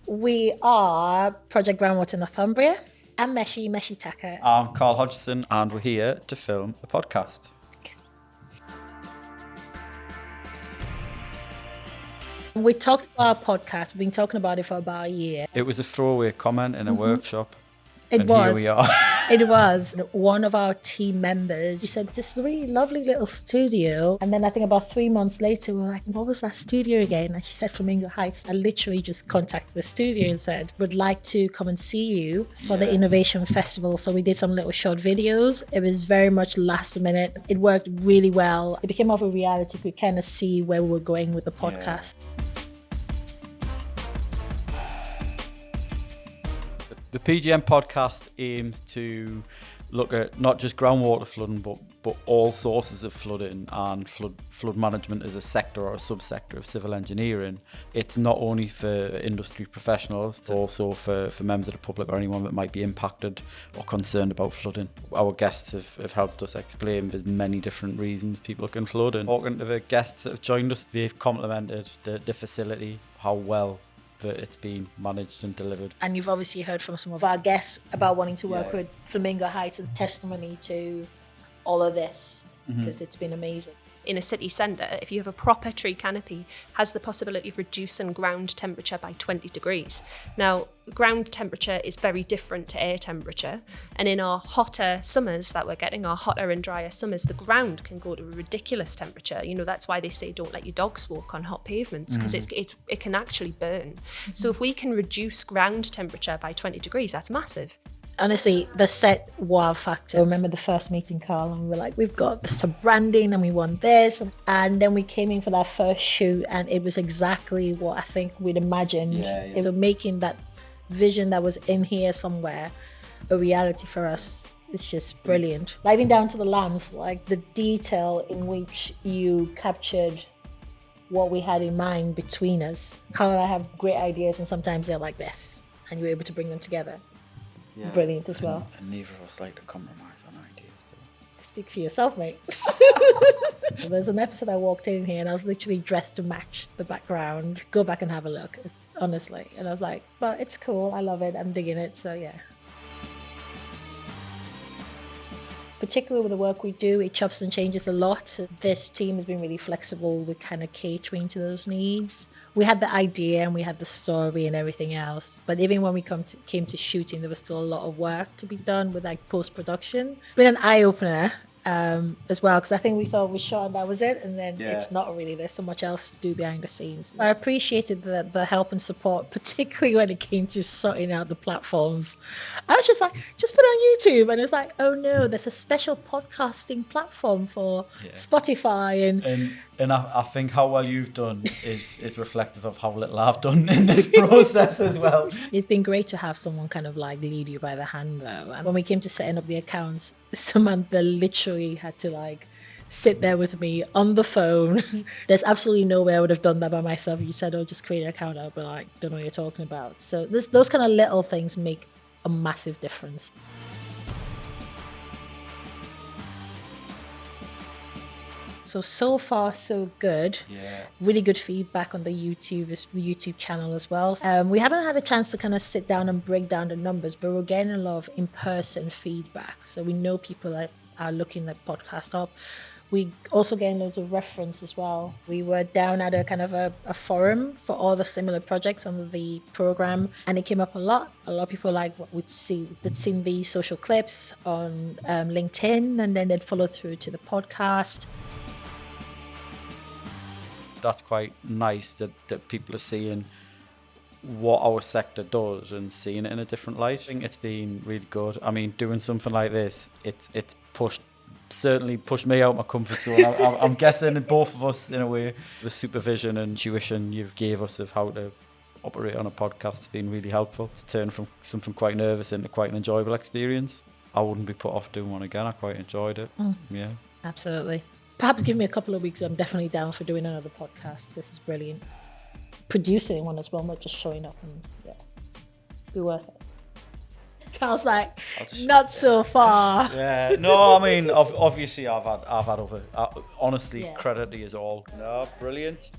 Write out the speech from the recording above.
We are Project Groundwater Northumbria. I'm Meshi Taka. I'm Carl Hodgson, and we're here to film a podcast. We talked about our podcast. We've been talking about it for about a year. It was a throwaway comment in a workshop. It and was. Here we are. It was. One of our team members, he said, this is a really lovely little studio. And then I think about 3 months later, we were like, what was that studio again? And she said, Flamingo Heights. I literally just contacted the studio and said, would like to come and see you for the Innovation Festival. So we did some little short videos. It was very much last minute. It worked really well. It became more of a reality. We could kind of see where we were going with the podcast. The PGN podcast aims to look at not just groundwater flooding, but all sources of flooding and flood management as a sector or a subsector of civil engineering. It's not only for industry professionals, it's also for members of the public or anyone that might be impacted or concerned about flooding. Our guests have helped us explain there's many different reasons people can flood, and talking to the guests that have joined us, they've complimented the facility, how well that it's been managed and delivered. And you've obviously heard from some of our guests about wanting to work with Flamingo Heights and testimony to all of this, because it's been amazing. In a city centre, if you have a proper tree canopy, has the possibility of reducing ground temperature by 20 degrees. Now, ground temperature is very different to air temperature, and in our hotter summers that we're getting, our hotter and drier summers, the ground can go to a ridiculous temperature. You know, that's why they say don't let your dogs walk on hot pavements, because it can actually burn. So if we can reduce ground temperature by 20 degrees, that's massive. Honestly, the set wow factor. I remember the first meeting, Carl, and we were like, we've got some branding and we want this. And then we came in for that first shoot, and it was exactly what I think we'd imagined. So making that vision that was in here somewhere a reality for us is just brilliant. Lighting down to the lamps, like the detail in which you captured what we had in mind between us. Carl and I have great ideas, and sometimes they're like this, and you're able to bring them together. Brilliant as well. And neither of us like to compromise on ideas, do we? Speak for yourself, mate. There's an episode I walked in here and I was literally dressed to match the background. Go back and have a look, honestly. And I was like, but it's cool. I love it. I'm digging it. So yeah. Particularly with the work we do, it chops and changes a lot. This team has been really flexible with kind of catering to those needs. We had the idea and we had the story and everything else, but even when we came to shooting, there was still a lot of work to be done with like post-production. Been an eye-opener as well, because I think we thought we shot and that was it, and then it's not really. There's so much else to do behind the scenes. I appreciated the help and support, particularly when it came to sorting out the platforms. I was just like, just put it on YouTube, and it's like, oh no, there's a special podcasting platform for Spotify And I think how well you've done is reflective of how little I've done in this process as well. It's been great to have someone kind of like lead you by the hand though. And when we came to setting up the accounts, Samantha literally had to like sit there with me on the phone. There's absolutely no way I would have done that by myself. You said, oh, just create an account. I'd be like, don't know what you're talking about. So those kind of little things make a massive difference. So far, so good. Really good feedback on the YouTube channel as well. We haven't had a chance to kind of sit down and break down the numbers, but we're getting a lot of in-person feedback. So we know people are looking the podcast up. We also getting loads of reference as well. We were down at a kind of a forum for all the similar projects on the program, and it came up a lot. A lot of people like what we'd see. They'd seen the social clips on LinkedIn, and then they'd follow through to the podcast. That's quite nice that people are seeing what our sector does and seeing it in a different light. I think it's been really good. I mean, doing something like this, it's certainly pushed me out of my comfort zone. I'm guessing both of us, in a way, the supervision and tuition you've gave us of how to operate on a podcast has been really helpful. It's turned from something quite nervous into quite an enjoyable experience. I wouldn't be put off doing one again. I quite enjoyed it. Yeah, absolutely. Perhaps give me a couple of weeks. I'm definitely down for doing another podcast. This is brilliant. Producing one as well, not just showing up, and be worth it. Carl's like, not so far. Yeah, no, I mean, obviously I've had other. Honestly, credit to you all. No, brilliant.